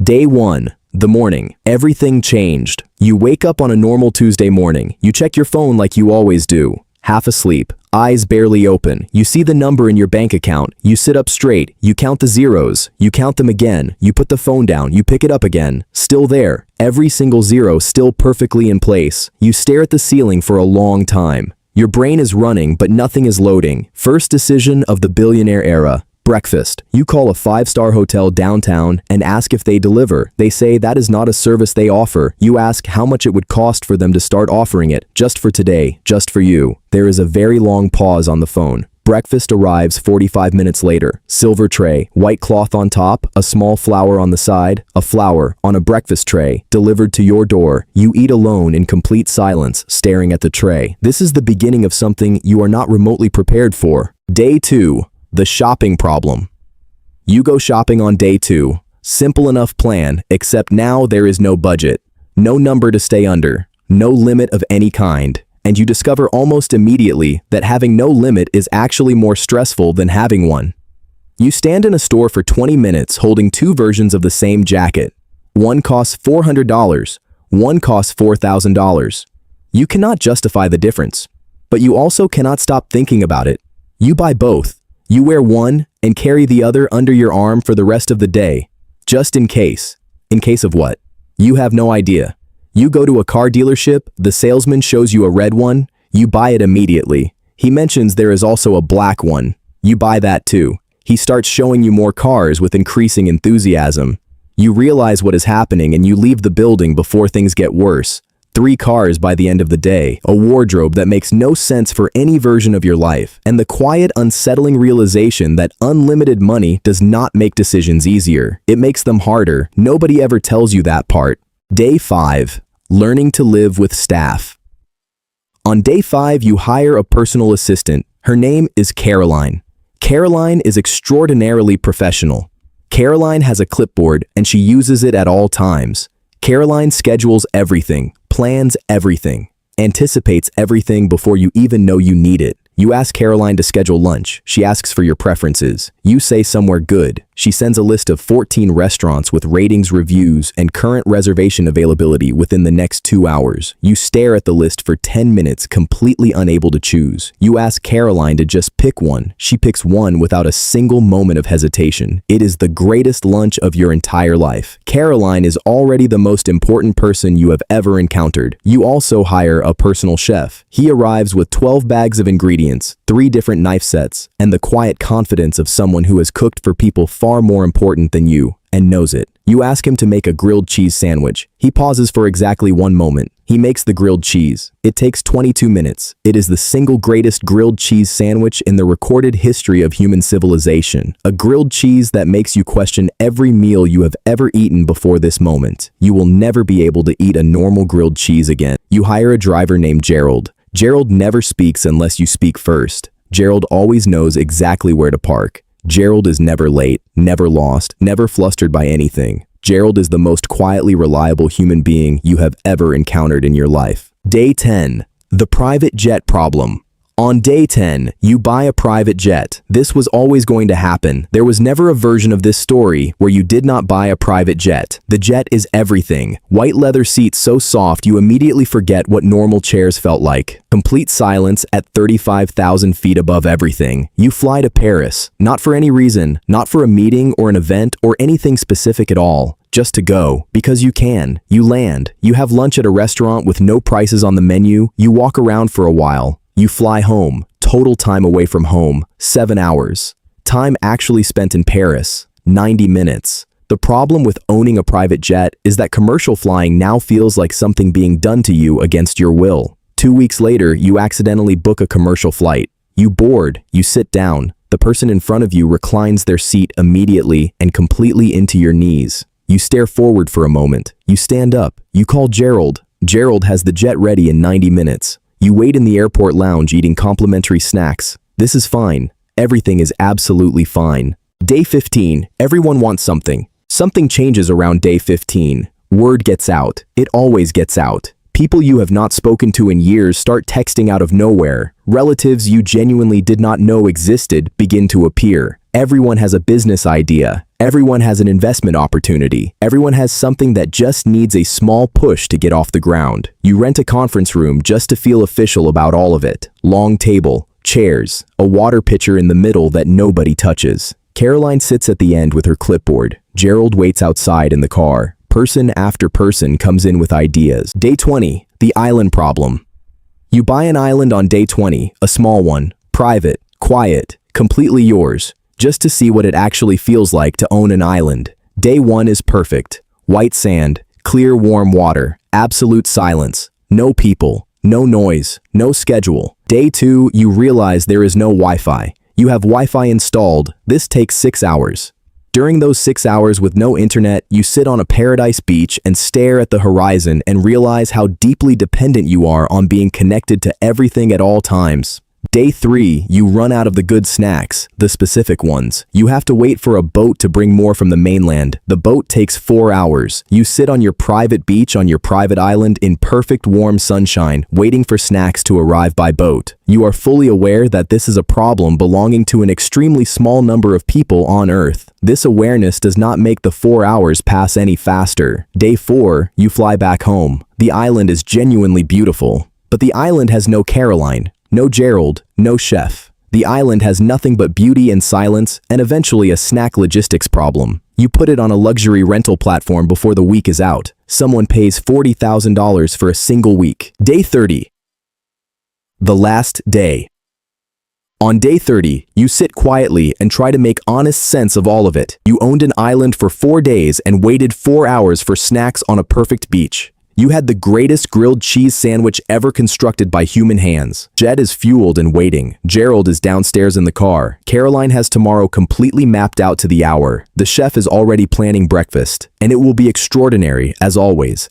Day 1. The morning. Everything changed. You wake up on a normal Tuesday morning. You check your phone like you always do. Half asleep, eyes barely open. You see the number in your bank account. You sit up straight. You count the zeros. You count them again. You put the phone down. You pick it up again. Still there. Every single zero still perfectly in place. You stare at the ceiling for a long time. Your brain is running, but nothing is loading. First decision of the billionaire era. Breakfast. You call a 5-star hotel downtown and ask if they deliver. They say that is not a service they offer. You ask how much it would cost for them to start offering it. Just for today, just for you. There is a very long pause on the phone. Breakfast arrives 45 minutes later. Silver tray, white cloth on top, a small flower on the side, a flower on a breakfast tray, delivered to your door. You eat alone in complete silence, staring at the tray. This is the beginning of something you are not remotely prepared for. Day 2. The shopping problem. You go shopping on day 2. Simple enough plan, except now there is no budget. No number to stay under. No limit of any kind. And you discover almost immediately that having no limit is actually more stressful than having one. You stand in a store for 20 minutes holding 2 versions of the same jacket. One costs $400. One costs $4,000. You cannot justify the difference. But you also cannot stop thinking about it. You buy both. You wear one and carry the other under your arm for the rest of the day, just in case. In case of what? You have no idea. You go to a car dealership, the salesman shows you a red one, you buy it immediately. He mentions there is also a black one. You buy that too. He starts showing you more cars with increasing enthusiasm. You realize what is happening and you leave the building before things get worse. 3 cars by the end of the day, a wardrobe that makes no sense for any version of your life, and the quiet, unsettling realization that unlimited money does not make decisions easier. It makes them harder. Nobody ever tells you that part. Day 5. Learning to live with staff. On day 5, you hire a personal assistant. Her name is Caroline. Caroline is extraordinarily professional. Caroline has a clipboard and she uses it at all times. Caroline schedules everything, plans everything, anticipates everything before you even know you need it. You ask Caroline to schedule lunch. She asks for your preferences. You say somewhere good. She sends a list of 14 restaurants with ratings, reviews, and current reservation availability within the next 2 hours. You stare at the list for 10 minutes, completely unable to choose. You ask Caroline to just pick one. She picks one without a single moment of hesitation. It is the greatest lunch of your entire life. Caroline is already the most important person you have ever encountered. You also hire a personal chef. He arrives with 12 bags of ingredients, 3 different knife sets, and the quiet confidence of someone who has cooked for people far more important than you and knows it. You ask him to make a grilled cheese sandwich. He pauses for exactly 1 moment. He makes the grilled cheese. It takes 22 minutes. It is the single greatest grilled cheese sandwich in the recorded history of human civilization. A grilled cheese that makes you question every meal you have ever eaten before this moment. You will never be able to eat a normal grilled cheese again. You hire a driver named Gerald. Gerald never speaks unless you speak first. Gerald always knows exactly where to park. Gerald is never late, never lost, never flustered by anything. Gerald is the most quietly reliable human being you have ever encountered in your life. Day 10. The private jet problem. On day 10, you buy a private jet. This was always going to happen. There was never a version of this story where you did not buy a private jet. The jet is everything. White leather seats so soft you immediately forget what normal chairs felt like. Complete silence at 35,000 feet above everything. You fly to Paris. Not for any reason, not for a meeting or an event or anything specific at all. Just to go, because you can. You land. You have lunch at a restaurant with no prices on the menu. You walk around for a while. You fly home. Total time away from home, 7 hours. Time actually spent in Paris, 90 minutes. The problem with owning a private jet is that commercial flying now feels like something being done to you against your will. 2 weeks later, you accidentally book a commercial flight. You board, you sit down. The person in front of you reclines their seat immediately and completely into your knees. You stare forward for a moment. You stand up. You call Gerald. Gerald has the jet ready in 90 minutes. You wait in the airport lounge eating complimentary snacks. This is fine. Everything is absolutely fine. Day 15. Everyone wants something. Something changes around day 15. Word gets out. It always gets out. People you have not spoken to in years start texting out of nowhere. Relatives you genuinely did not know existed begin to appear. Everyone has a business idea. Everyone has an investment opportunity. Everyone has something that just needs a small push to get off the ground. You rent a conference room just to feel official about all of it. Long table, chairs, a water pitcher in the middle that nobody touches. Caroline sits at the end with her clipboard. Gerald waits outside in the car. Person after person comes in with ideas. Day 20, the island problem. You buy an island on day 20, a small one, private, quiet, completely yours, just to see what it actually feels like to own an island. Day 1 is perfect. White sand, clear warm water, absolute silence, no people, no noise, no schedule. Day 2, you realize there is no Wi-Fi. You have Wi-Fi installed. This takes 6 hours. During those 6 hours with no internet, you sit on a paradise beach and stare at the horizon and realize how deeply dependent you are on being connected to everything at all times. Day 3, you run out of the good snacks, the specific ones. You have to wait for a boat to bring more from the mainland. The boat takes 4 hours. You sit on your private beach on your private island in perfect warm sunshine, waiting for snacks to arrive by boat. You are fully aware that this is a problem belonging to an extremely small number of people on Earth. This awareness does not make the 4 hours pass any faster. Day 4, you fly back home. The island is genuinely beautiful. But the island has no Caroline. No Gerald, no chef. The island has nothing but beauty and silence, and eventually a snack logistics problem. You put it on a luxury rental platform before the week is out. Someone pays $40,000 for a single week. Day 30. The last day. On day 30, you sit quietly and try to make honest sense of all of it. You owned an island for 4 days and waited 4 hours for snacks on a perfect beach. You had the greatest grilled cheese sandwich ever constructed by human hands. Jed is fueled and waiting. Gerald is downstairs in the car. Caroline has tomorrow completely mapped out to the hour. The chef is already planning breakfast, and it will be extraordinary, as always.